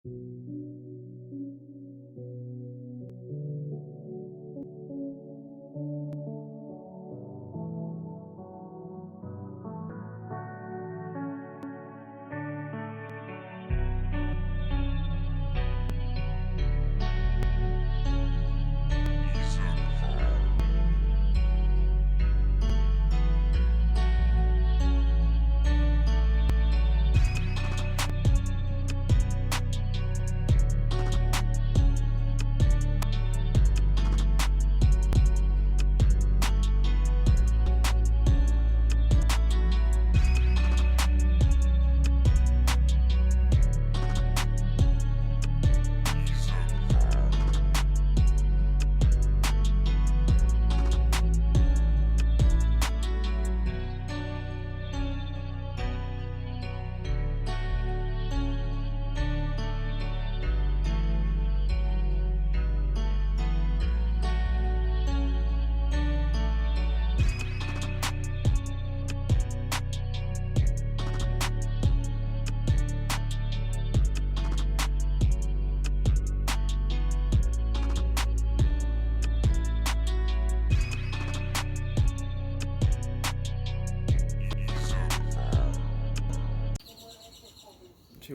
Hey,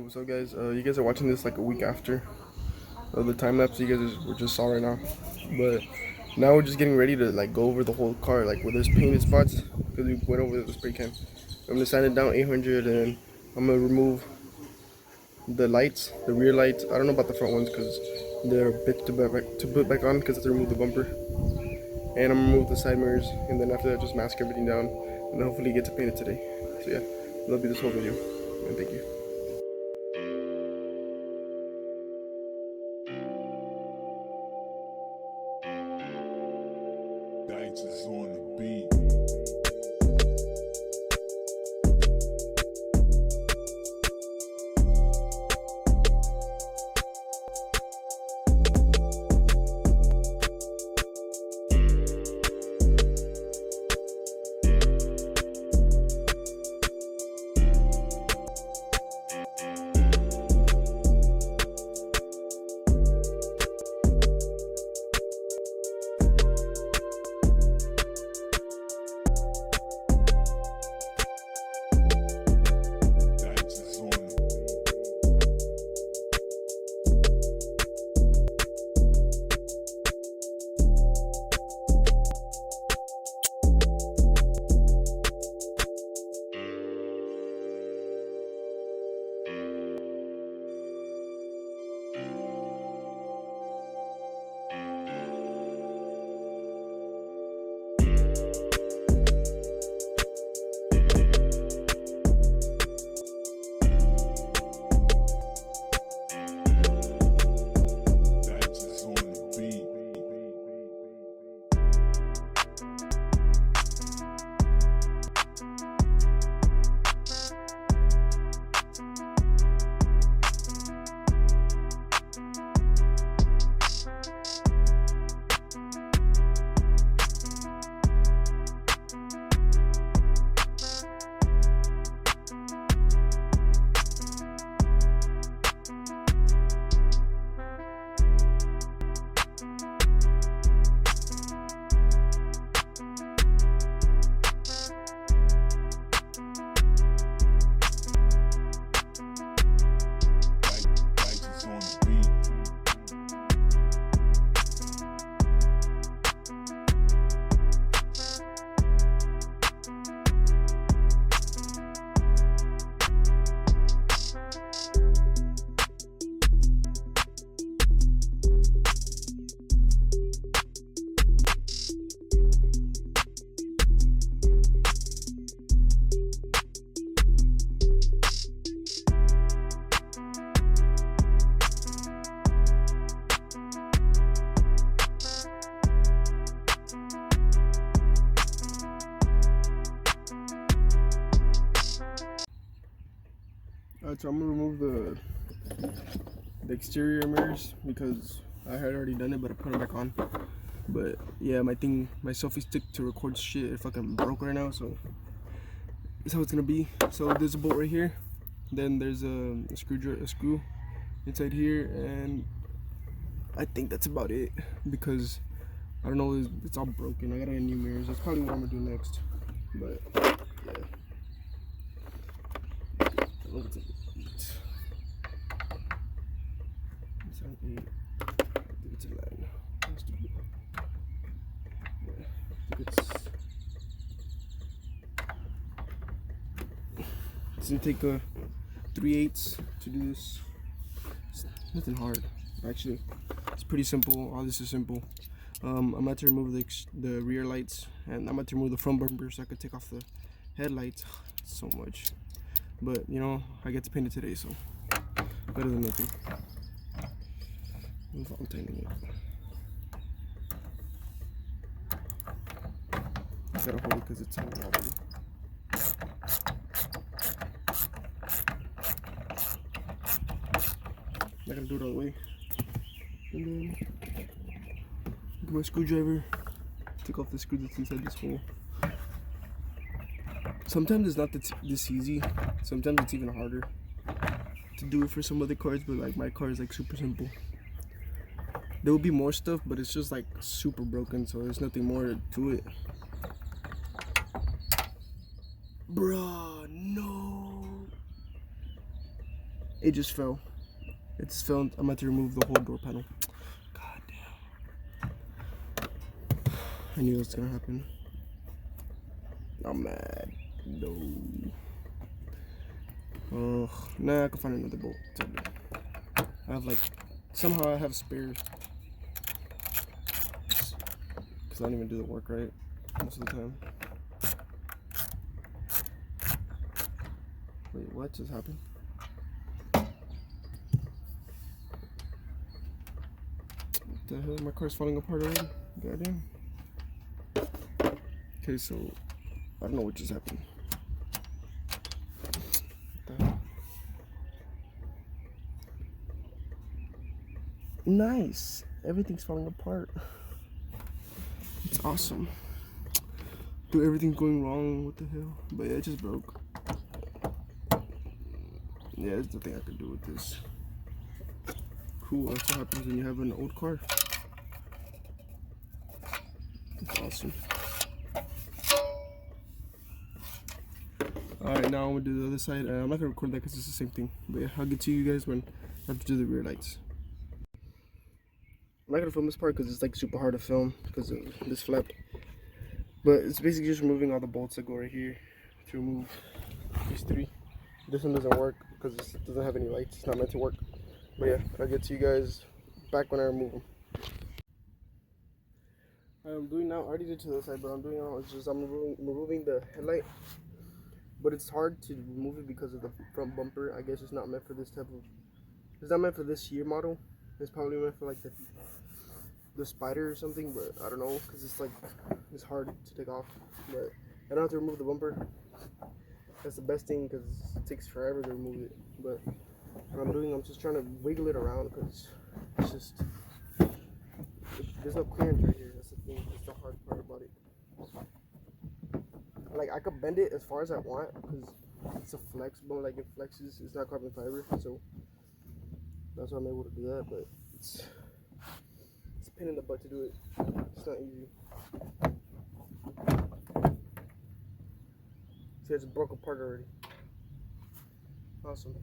what's up, guys? You guys are watching this like a week after the time lapse you guys were just saw right now, but now we're just getting ready to like go over the whole car, like where there's painted spots, because we went over the spray can. I'm gonna sand it down 800, and I'm gonna remove the lights, the rear lights. I don't know about the front ones because they're a bit to put back on, because I have to remove the bumper, and I'm gonna remove the side mirrors, and then after that just mask everything down, and then hopefully get to paint it today. So yeah, that'll be this whole video, and thank you. Is on the beat. Alright, so I'm gonna remove the exterior mirrors because I had already done it, but I put them back on. But yeah, my selfie stick to record shit, it fucking broke right now, so that's how it's gonna be. So there's a bolt right here, then there's a screw inside here, and I think that's about it because I don't know, it's all broken. I gotta get new mirrors. That's probably what I'm gonna do next. But yeah, look at it. It's an 8. I think it's a 9. Let's do it. Yeah, I think it's gonna take a 3/8 to do this. It's nothing hard, actually. It's pretty simple. All this is simple. I'm about to remove the rear lights, and I'm about to remove the front bumper so I could take off the headlights. So much, but you know, I get to paint it today, so better than nothing. I'm tightening it. I gotta hold it because it's so wobbly. I gotta do it all the way. And then get my screwdriver, take off the screw that's inside this hole. Sometimes it's not this easy. Sometimes it's even harder to do it for some other cars, but like my car is like super simple. There will be more stuff, but it's just like super broken, so there's nothing more to it. Bruh, no. It just fell. It just fell. I'm about to remove the whole door panel. God damn. I knew that was gonna happen. I'm mad. No. Oh, nah, I can find another bolt. I have like, somehow I have spares. Because I don't even do the work right most of the time. Wait, what just happened? What the hell? My car's falling apart already? Goddamn. Okay, so I don't know what just happened. What the hell? Nice. Everything's falling apart. It's awesome. Dude, everything's going wrong. What the hell? But yeah, it just broke. Yeah, there's nothing I can do with this. Cool, that's what happens when you have an old car. That's awesome. Alright, now I'm gonna do the other side. I'm not gonna record that because it's the same thing. But yeah, I'll get to you guys when I have to do the rear lights. I'm not gonna film this part because it's like super hard to film because of this flap. But it's basically just removing all the bolts that go right here to remove these 3. This one doesn't work because it doesn't have any lights. It's not meant to work. But yeah, I'll get to you guys back when I remove them. I'm doing now, I already did to the side, but I'm doing now, it's just I'm removing the headlight. But it's hard to remove it because of the front bumper. I guess it's not meant for this type of, it's not meant for this year model. It's probably meant for like the Spider or something, but I don't know, because it's like, it's hard to take off. But I don't have to remove the bumper. That's the best thing because it takes forever to remove it. But what I'm doing, I'm just trying to wiggle it around because it's just, there's no clearance right here. That's the thing, that's the hard part about it. Like, I could bend it as far as I want because it's a flexible, like it flexes, it's not carbon fiber, so that's why I'm able to do that. But it's a pain in the butt to do it. It's not easy. See, it's broke apart already. Awesome.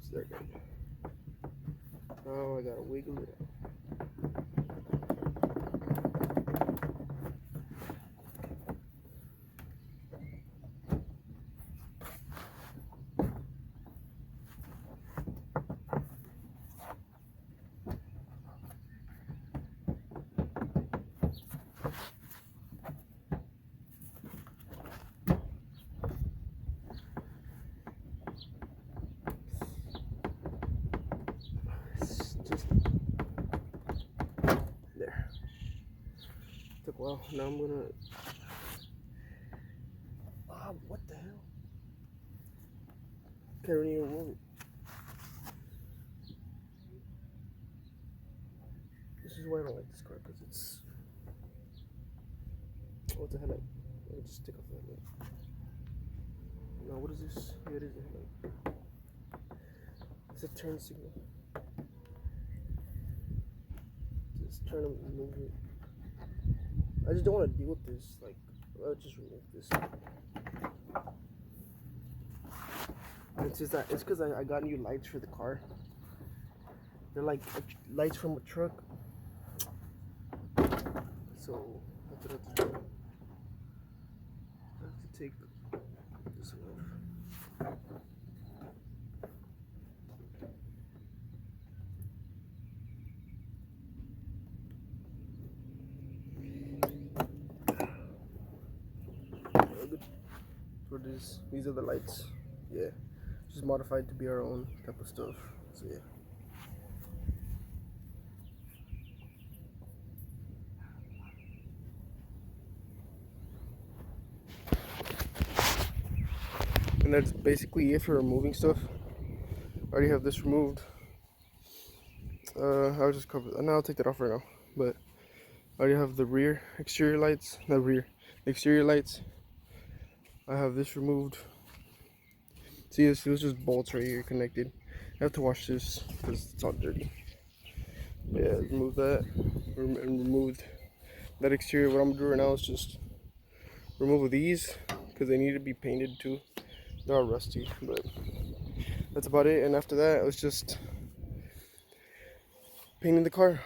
So there, good. Now I gotta wiggle it out. Just there. Took a while. Now I'm gonna. Ah, what the hell? Can't even move it. This is why I don't like this car because it's. What's the headlight? Let me just take off the headlight. No, what is this? Yeah, it is a headlight. It's a turn signal. Just turn and move it. I just don't want to deal with this. Like, I'll just remove this. It's just that it's because I got new lights for the car. They're like lights from a truck. So that's what I have to do. I have to take this one off. For this, these are the lights. Yeah, just modified to be our own type of stuff. So yeah. And that's basically it for removing stuff. I already have this removed. I'll just cover. No, I'll take that off right now. But I already have the rear exterior lights. Not rear, exterior lights. I have this removed. See, this was just bolts right here connected. I have to wash this because it's all dirty. Yeah, remove that and removed that exterior. What I'm gonna do right now is just remove these because they need to be painted too. They're all rusty, but that's about it. And after that, it was just painting the car.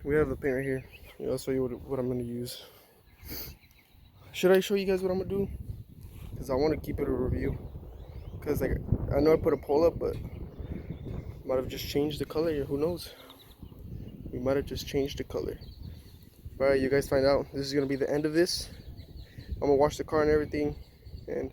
We have the paint right here. I'll show you what I'm gonna use. Should I show you guys what I'm gonna do? Because I want to keep it a review. Because like I know I put a pole up, but might have just changed the color. Who knows? We might have just changed the color. All right, you guys find out. This is gonna be the end of this. I'm gonna wash the car and everything, and